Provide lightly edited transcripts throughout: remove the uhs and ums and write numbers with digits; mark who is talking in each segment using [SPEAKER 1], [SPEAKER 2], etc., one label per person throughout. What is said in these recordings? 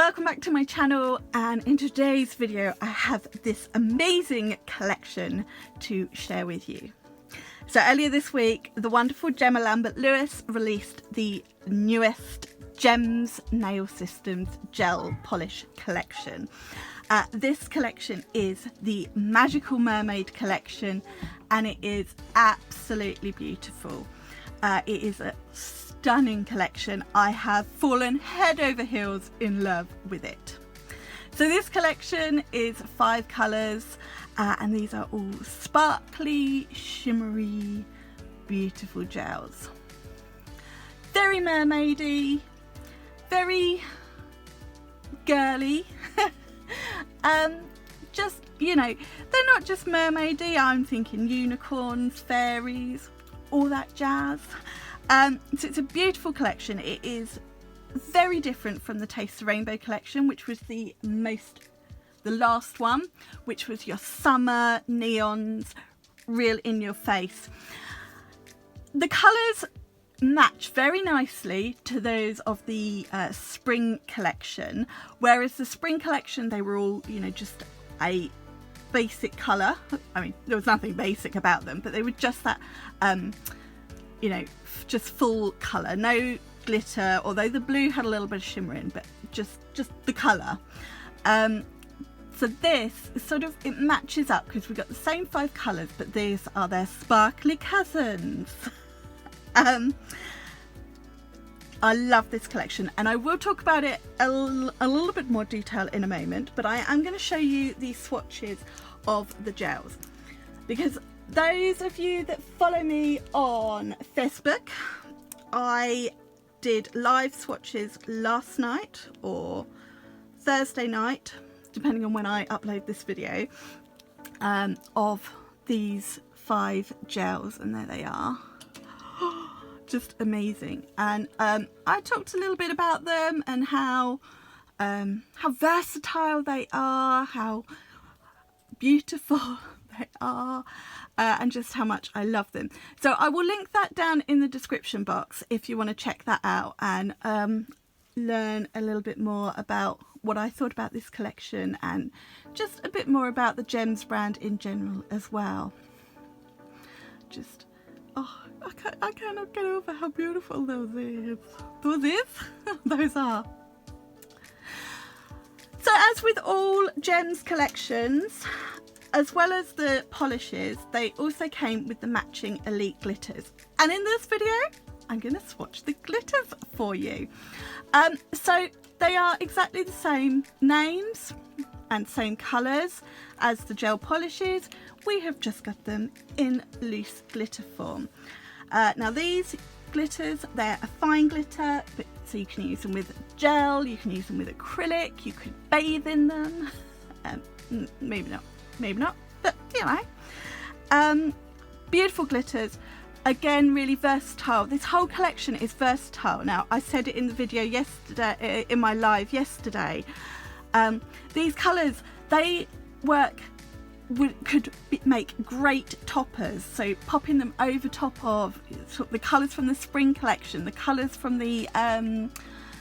[SPEAKER 1] welcome back to my channel, and in today's video I have this amazing collection to share with you. So earlier this week the wonderful Gemma Lambert-Lewis released the newest Gems Nail Systems Gel Polish collection. This collection is the Magical Mermaid collection and it is absolutely beautiful. It is a stunning collection. I have fallen head over heels in love with it. So this collection is 5 colours and these are all sparkly, shimmery, beautiful gels. Very mermaidy, very girly. Just, you know, they're not just mermaidy, I'm thinking unicorns, fairies, all that jazz. So it's a beautiful collection. It is very different from the Taste the Rainbow collection, which was the last one, which was your summer neons, real in your face. The colours match very nicely to those of the spring collection, whereas the spring collection, they were all, you know, just a basic colour. I mean, there was nothing basic about them, but they were just that you know, just full colour, no glitter, although the blue had a little bit of shimmer in, but just the colour. So this sort of, it matches up because we've got the same 5 colours, but these are their sparkly cousins. I love this collection and I will talk about it a little bit more detail in a moment, but I am going to show you the swatches of the gels, because those of you that follow me on Facebook, I did live swatches last night or Thursday night, depending on when I upload this video, of these 5 gels, and there they are. Just amazing. And I talked a little bit about them and how versatile they are, how beautiful they are, and just how much I love them. So I will link that down in the description box if you want to check that out and learn a little bit more about what I thought about this collection and just a bit more about the Gems brand in general as well. Just, oh, I cannot get over how beautiful those are. So as with all Gems collections, as well as the polishes, they also came with the matching elite glitters. And in this video, I'm going to swatch the glitters for you. So they are exactly the same names and same colours as the gel polishes. We have just got them in loose glitter form. Now these glitters, they're a fine glitter, but so you can use them with gel, you can use them with acrylic, you could bathe in them. Maybe not, but you know. Beautiful glitters, again really versatile. This whole collection is versatile. Now I said it in the video yesterday, in my live yesterday, these colours, they could make great toppers. So popping them over top of the colours from the spring collection, the colours from the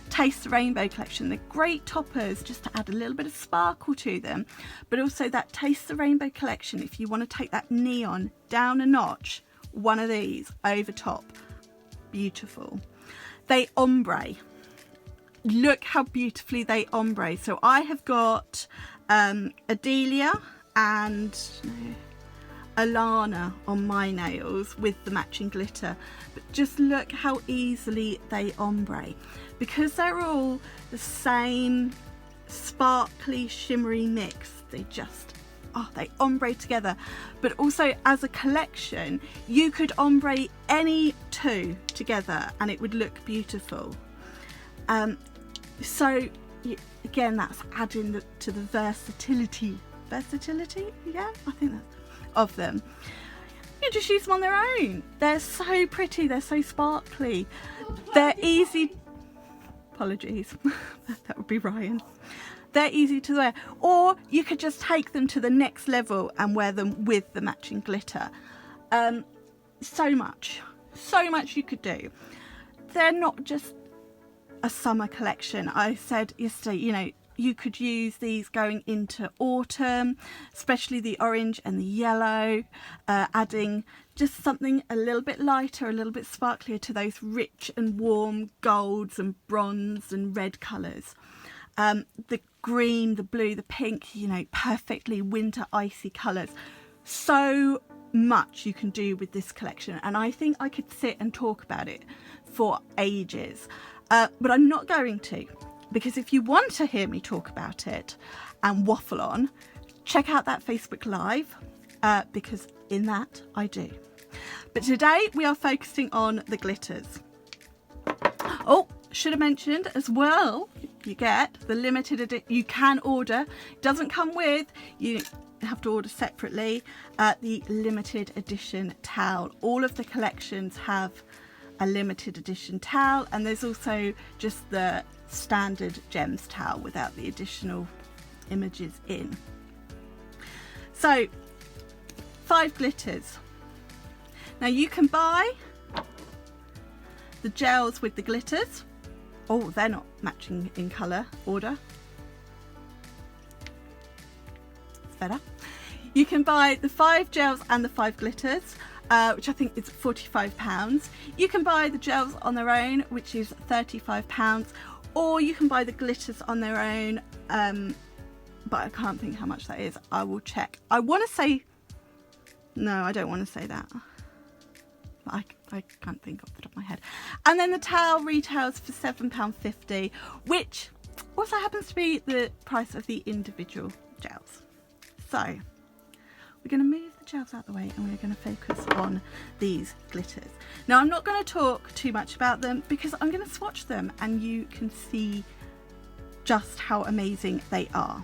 [SPEAKER 1] Taste the Rainbow collection, they're great toppers just to add a little bit of sparkle to them. But also that Taste the Rainbow collection, if you want to take that neon down a notch, one of these over top, beautiful. They ombre. Look how beautifully they ombre. So I have got Adelia and Alana on my nails with the matching glitter, but just look how easily they ombre, because they're all the same sparkly shimmery mix. They just, oh, they ombre together. But also as a collection, you could ombre any 2 together and it would look beautiful. So again, that's adding to the versatility, yeah, I think that's of them. You just use them on their own. They're so pretty, they're so sparkly, they're easy, apologies, that would be Ryan. They're easy to wear, or you could just take them to the next level and wear them with the matching glitter. So much you could do. They're not just a summer collection. I said yesterday, you know, you could use these going into autumn, especially the orange and the yellow, adding just something a little bit lighter, a little bit sparklier to those rich and warm golds and bronze and red colours. The green, the blue, the pink, you know, perfectly winter icy colours. So much you can do with this collection, and I think I could sit and talk about it for ages, but I'm not going to, because if you want to hear me talk about it and waffle on, check out that Facebook Live, because in that I do. But today we are focusing on the glitters. Oh, should have mentioned as well, you get the limited edition. You can order, it doesn't come with, you have to order separately, the limited edition towel. All of the collections have a limited edition towel, and there's also just the standard gems towel without the additional images in. So 5 glitters. Now you can buy the gels with the glitters. Oh, they're not matching in colour order. It's better. You can buy the 5 gels and the 5 glitters, which I think is £45. You can buy the gels on their own, which is £35, or you can buy the glitters on their own, but I can't think how much that is. I will check. I want to say, no, I don't want to say that. I can't think off the top of my head. And then the towel retails for £7.50, which also happens to be the price of the individual gels. So we're going to move the gels out of the way and we're going to focus on these glitters. Now I'm not going to talk too much about them because I'm going to swatch them and you can see just how amazing they are.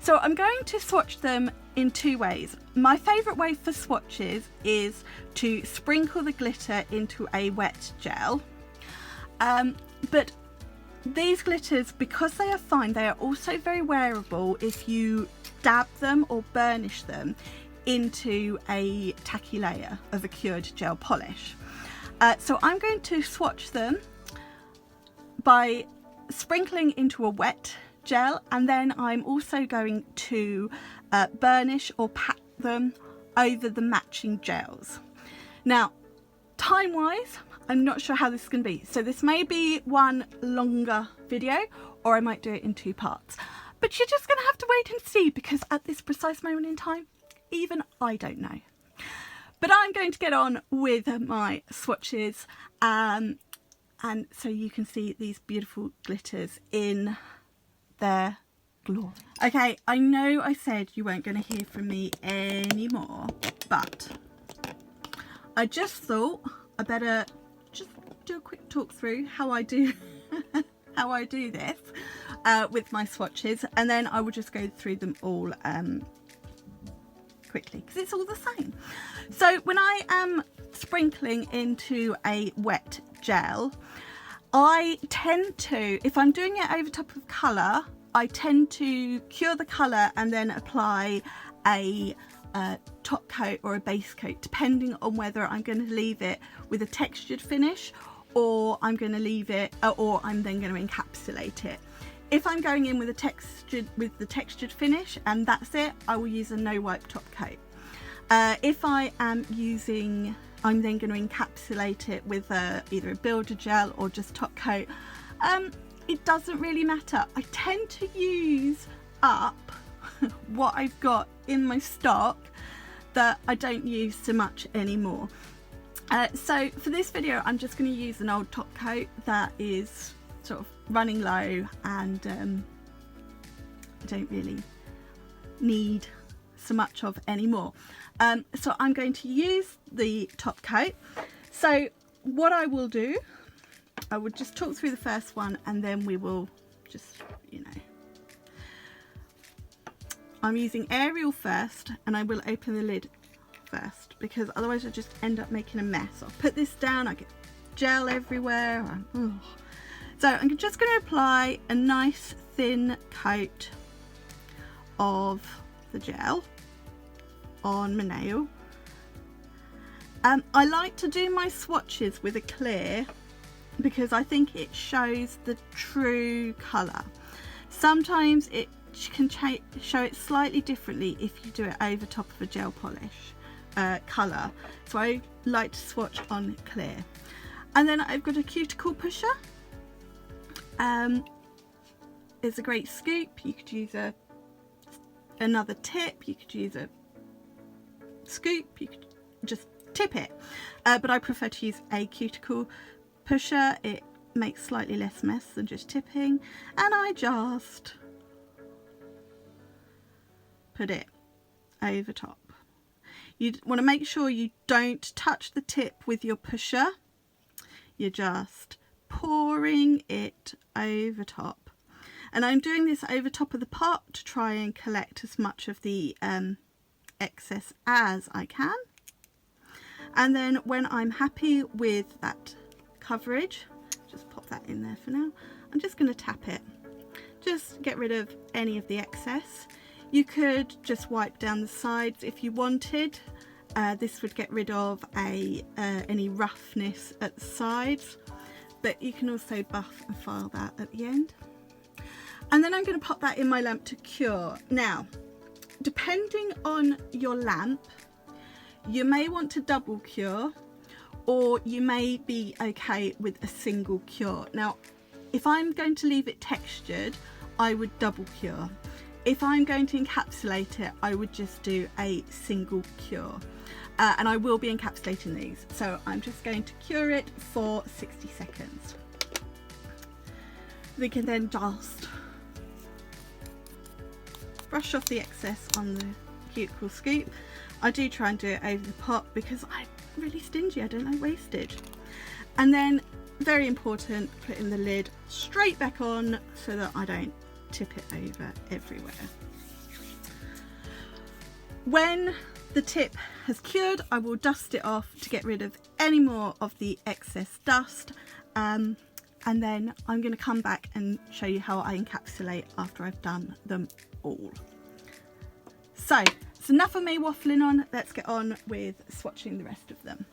[SPEAKER 1] So I'm going to swatch them in 2 ways. My favourite way for swatches is to sprinkle the glitter into a wet gel. But these glitters, because they are fine, they are also very wearable if you dab them or burnish them into a tacky layer of a cured gel polish. So I'm going to swatch them by sprinkling into a wet gel, and then I'm also going to burnish or pat them over the matching gels. Now, time wise, I'm not sure how this is going to be, so this may be one longer video or I might do it in 2 parts, but you're just going to have to wait and see, because at this precise moment in time, even I don't know. But I'm going to get on with my swatches, and so you can see these beautiful glitters in their glory. Okay, I know I said you weren't going to hear from me anymore, but I just thought I better just do a quick talk through how I do how I do this with my swatches, and then I will just go through them all quickly because it's all the same. So when I am sprinkling into a wet gel, I tend to, if I'm doing it over top of colour, I tend to cure the colour and then apply a top coat or a base coat, depending on whether I'm going to leave it with a textured finish or I'm going to leave it, or I'm then going to encapsulate it. If I'm going in with the textured finish and that's it, I will use a no wipe top coat. If I am using, I'm then going to encapsulate it with either a builder gel or just top coat. It doesn't really matter. I tend to use up what I've got in my stock that I don't use so much anymore. So for this video, I'm just going to use an old top coat that is sort of running low, and I don't really need so much of anymore. So I'm going to use the top coat. So what I will do, I will just talk through the first one and then we will just, you know, I'm using Ariel first, and I will open the lid first because otherwise I just end up making a mess. I'll put this down, I get gel everywhere. So I'm just going to apply a nice thin coat of the gel on my nail. I like to do my swatches with a clear because I think it shows the true colour. Sometimes it can show it slightly differently if you do it over top of a gel polish colour. So I like to swatch on clear. And then I've got a cuticle pusher. It's a great scoop. You could use another tip, you could use a scoop, you could just tip it, but I prefer to use a cuticle pusher. It makes slightly less mess than just tipping, and I just put it over top. You want to make sure you don't touch the tip with your pusher. You're just pouring it over top. And I'm doing this over top of the pot to try and collect as much of the excess as I can. And then when I'm happy with that coverage, just pop that in there for now. I'm just going to tap it. Just get rid of any of the excess. You could just wipe down the sides if you wanted. This would get rid of any roughness at the sides. But you can also buff and file that at the end. And then I'm going to pop that in my lamp to cure. Now, depending on your lamp, you may want to double cure, or you may be okay with a single cure. Now, if I'm going to leave it textured, I would double cure. If I'm going to encapsulate it, I would just do a single cure. And I will be encapsulating these. So I'm just going to cure it for 60 seconds. We can then just brush off the excess on the cuticle scoop. I do try and do it over the pot because I'm really stingy, I don't like wastage. And then, very important, putting the lid straight back on so that I don't tip it over everywhere. When the tip has cured, I will dust it off to get rid of any more of the excess dust. And then I'm going to come back and show you how I encapsulate after I've done them all. So it's enough of me waffling on. Let's get on with swatching the rest of them.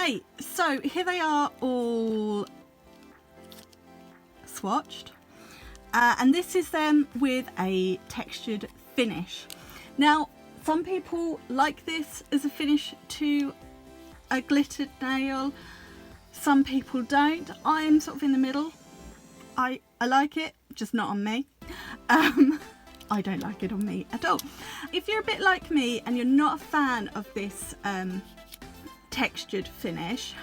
[SPEAKER 1] Okay, so here they are all swatched. And this is them with a textured finish. Now, some people like this as a finish to a glittered nail. Some people don't. I'm sort of in the middle. I like it, just not on me. I don't like it on me at all. If you're a bit like me and you're not a fan of this textured finish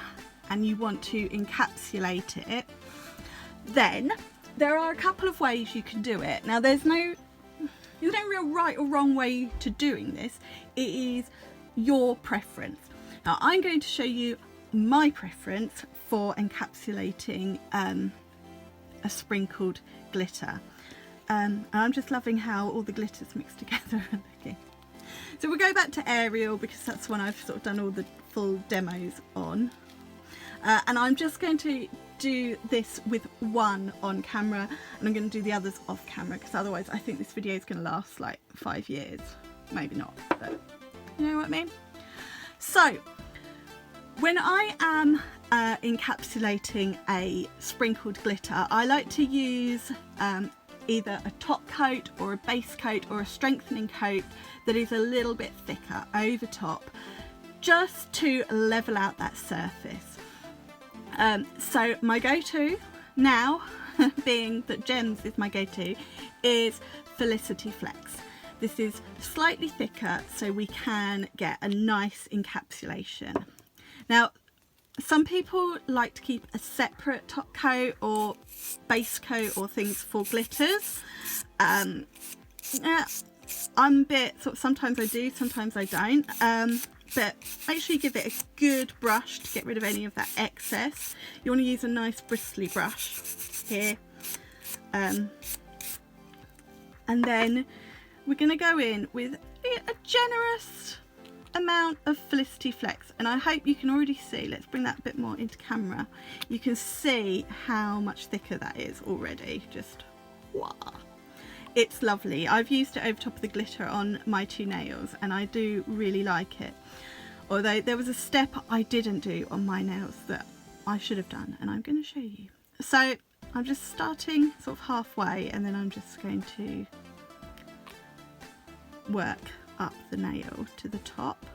[SPEAKER 1] and you want to encapsulate it, then there are a couple of ways you can do it. Now, there's no real right or wrong way to doing this. It is your preference. Now, I'm going to show you my preference for encapsulating a sprinkled glitter. And I'm just loving how all the glitters mixed together are looking. So we'll go back to Ariel because that's one I've sort of done all the full demos on. And I'm just going to do this with one on camera, and I'm going to do the others off camera because otherwise I think this video is going to last like 5 years. Maybe not, but you know what I mean? So when I am encapsulating a sprinkled glitter, I like to use either a top coat or a base coat or a strengthening coat that is a little bit thicker over top, just to level out that surface. So my go-to now, being that Gems is my go-to, is Felicity Flex. This is slightly thicker so we can get a nice encapsulation. Now, some people like to keep a separate top coat or base coat or things for glitters. Yeah, I'm a bit sort of, sometimes I do, sometimes I don't. But make sure you give it a good brush to get rid of any of that excess. You want to use a nice bristly brush here. And then we're going to go in with a generous amount of Felicity Flex, and I hope you can already see, let's bring that a bit more into camera, you can see how much thicker that is already. Just wow, it's lovely. I've used it over top of the glitter on my 2 nails and I do really like it, although there was a step I didn't do on my nails that I should have done, and I'm going to show you. So I'm just starting sort of halfway, and then I'm just going to work up the nail to the top,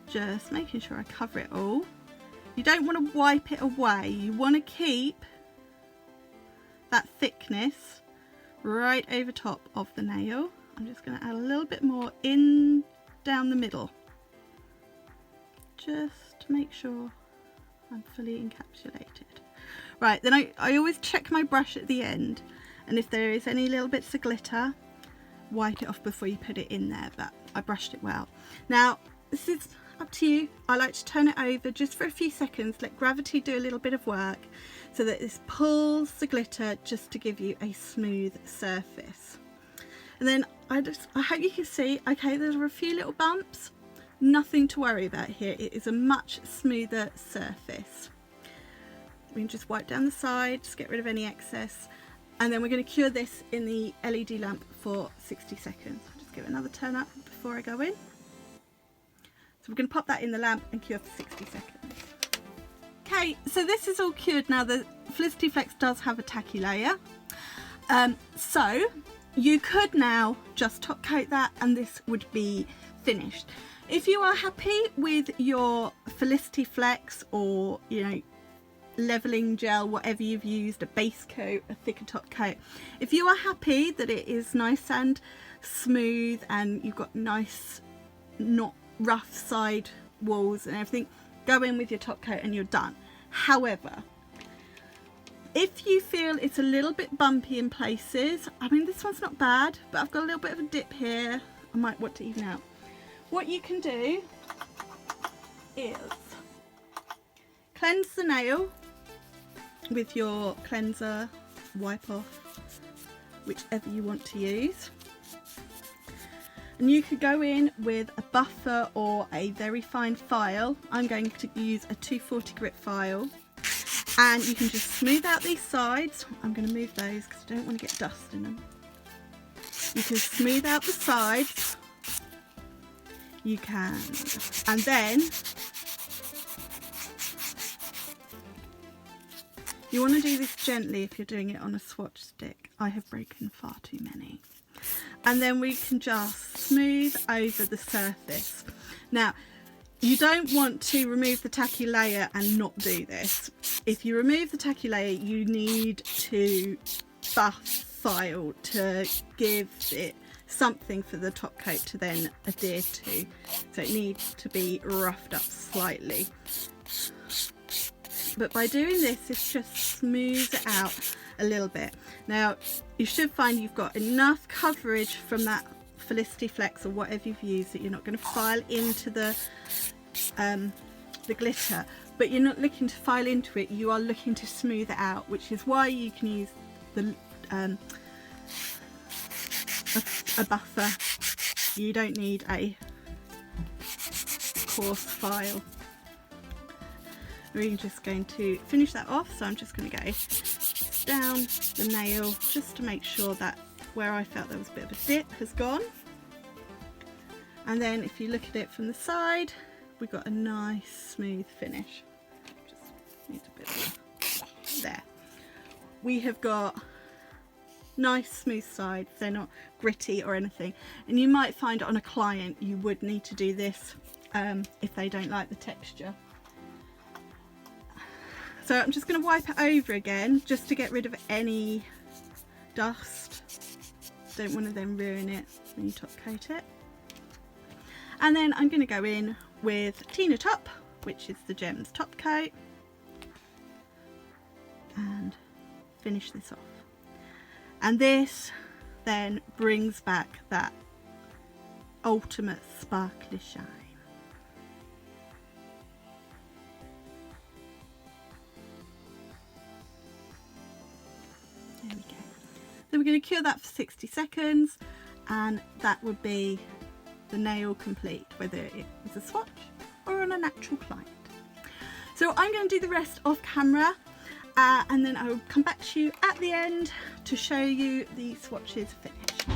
[SPEAKER 1] just making sure I cover it all. You don't want to wipe it away, you want to keep that thickness right over top of the nail. I'm just going to add a little bit more in down the middle, just to make sure I'm fully encapsulated. Right, then I always check my brush at the end, and if there is any little bits of glitter, wipe it off before you put it in there, but I brushed it well. Now, this is up to you. I like to turn it over just for a few seconds, let gravity do a little bit of work so that this pulls the glitter just to give you a smooth surface. And then I hope you can see, okay, there are a few little bumps, nothing to worry about here. It is a much smoother surface. We can just wipe down the side, just get rid of any excess. And then we're going to cure this in the LED lamp for 60 seconds. I'll just give it another turn up before I go in. So we're going to pop that in the lamp and cure for 60 seconds. Okay, so this is all cured now. The Felicity Flex does have a tacky layer. So you could now just top coat that and this would be finished. If you are happy with your Felicity Flex, or you know, leveling gel, whatever you've used, a base coat, a thicker top coat, if you are happy that it is nice and smooth and you've got nice not rough side walls and everything, go in with your top coat and you're done. However, if you feel it's a little bit bumpy in places, I mean, this one's not bad, but I've got a little bit of a dip here, I might want to even out. What you can do is cleanse the nail with your cleanser, wipe off, whichever you want to use. And you could go in with a buffer or a very fine file. I'm going to use a 240 grit file. And you can just smooth out these sides. I'm going to move those because I don't want to get dust in them. You can smooth out the sides. you can. And then you want to do this gently if you're doing it on a swatch stick. I have broken far too many. And then we can just smooth over the surface. Now, you don't want to remove the tacky layer and not do this. If you remove the tacky layer, you need to buff file to give it something for the top coat to then adhere to. So it needs to be roughed up slightly. But by doing this, it just smooths it out a little bit. Now, you should find you've got enough coverage from that Felicity Flex or whatever you've used that you're not going to file into the glitter, but you're not looking to file into it, you are looking to smooth it out, which is why you can use the a buffer. You don't need a coarse file. We're just going to finish that off, so I'm just going to go down the nail just to make sure that where I felt there was a bit of a dip has gone. And then if you look at it from the side, we've got a nice smooth finish. Just need a bit of there. We have got nice smooth sides, they're not gritty or anything. And you might find on a client you would need to do this if they don't like the texture. So I'm just going to wipe it over again just to get rid of any dust. Don't want to then ruin it when you top coat it. And then I'm going to go in with Tina Top, which is the Gems top coat, and finish this off. And this then brings back that ultimate sparkly shine. There we go. Then we're going to cure that for 60 seconds, and that would be the nail complete, whether it was a swatch or on a natural client. So I'm going to do the rest off camera, and then I will come back to you at the end to show you the swatches finished.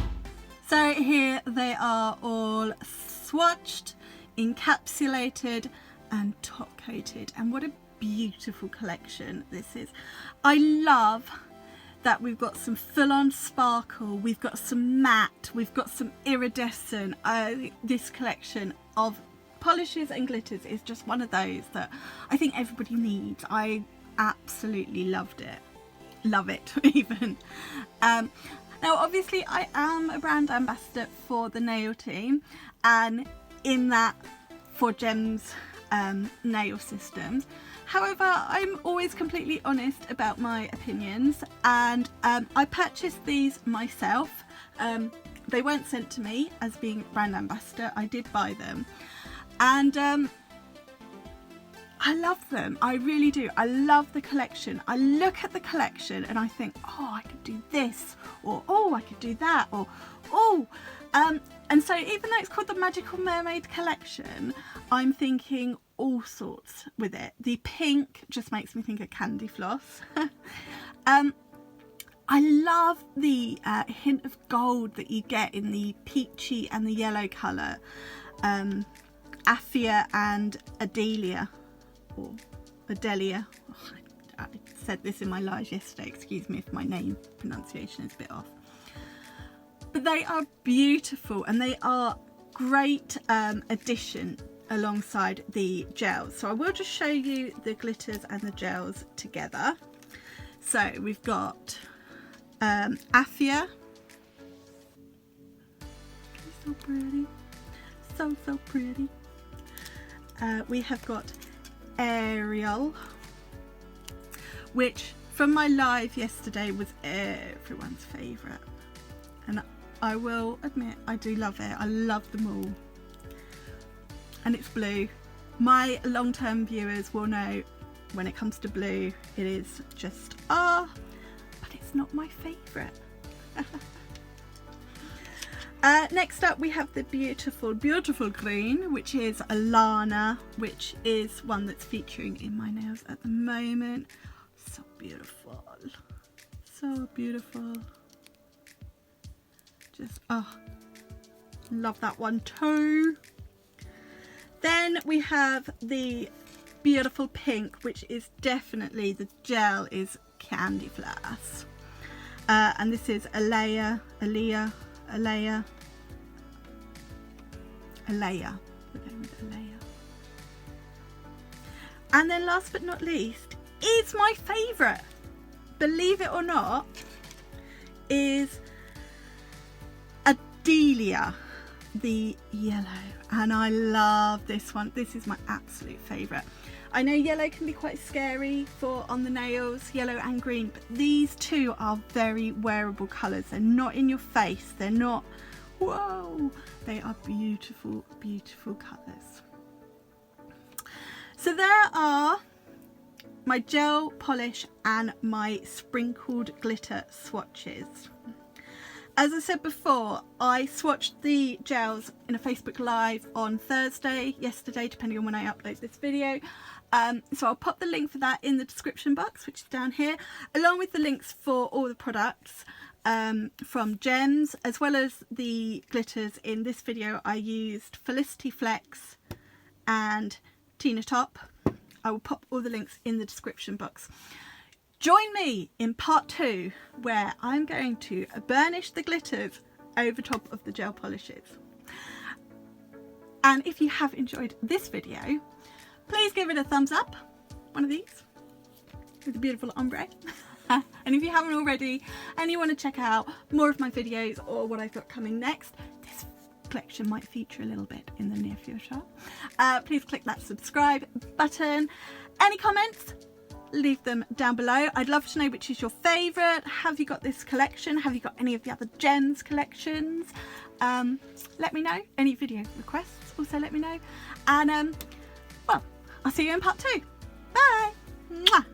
[SPEAKER 1] So here they are all swatched, encapsulated and top coated, and what a beautiful collection this is. I love that we've got some full-on sparkle, we've got some matte, we've got some iridescent. This collection of polishes and glitters is just one of those that I think everybody needs. I absolutely loved it. Love it even. Now obviously I am a brand ambassador for the nail team, and in that for Gems nail systems. However, I'm always completely honest about my opinions, and I purchased these myself. They weren't sent to me as being brand ambassador. I did buy them, and I love them. I really do. I love the collection. I look at the collection and I think, oh, I could do this, or oh, I could do that, or oh. And so even though it's called the Magical Mermaid collection, I'm thinking all sorts with it. The pink just makes me think of candy floss. I love the hint of gold that you get in the peachy and the yellow colour. Aphia and Adelia, or Adelia. Oh, I said this in my live yesterday, excuse me if my name pronunciation is a bit off. But they are beautiful, and they are great addition alongside the gels. So I will just show you the glitters and the gels together. So we've got Aphia. So pretty, so pretty. We have got Ariel, which from my live yesterday was everyone's favourite, and I will admit I do love it. I love them all. And it's blue. My long-term viewers will know when it comes to blue, it is just but it's not my favourite. Next up we have the beautiful green, which is Alana, which is one that's featuring in my nails at the moment. So beautiful, so beautiful. Just love that one too. Then we have the beautiful pink, which is definitely, the gel is Candy Floss. And this is Alea. We're going with Alea. And then last but not least is my favourite, believe it or not, is Adelia, the yellow. And I love this one. This is my absolute favourite. I know yellow can be quite scary for on the nails, yellow and green, but these two are very wearable colours. They're not in your face. They're not, whoa, they are beautiful, beautiful colours. So there are my gel polish and my sprinkled glitter swatches. As I said before, I swatched the gels in a Facebook Live on Thursday, yesterday, depending on when I upload this video. So I'll pop the link for that in the description box, which is down here, along with the links for all the products from Gems, as well as the glitters. In this video I used Felicity Flex and Tina Top. I will pop all the links in the description box. Join me in part 2, where I'm going to burnish the glitters over top of the gel polishes. And if you have enjoyed this video, please give it a thumbs up, one of these, with a beautiful ombre. And if you haven't already and you want to check out more of my videos or what I've got coming next, this collection might feature a little bit in the near future. Please click that subscribe button. Any comments? Leave them down below. I'd love to know which is your favourite. Have you got this collection? Have you got any of the other Gems collections? Let me know. Any video requests, also let me know. And well, I'll see you in part 2. Bye. Mwah.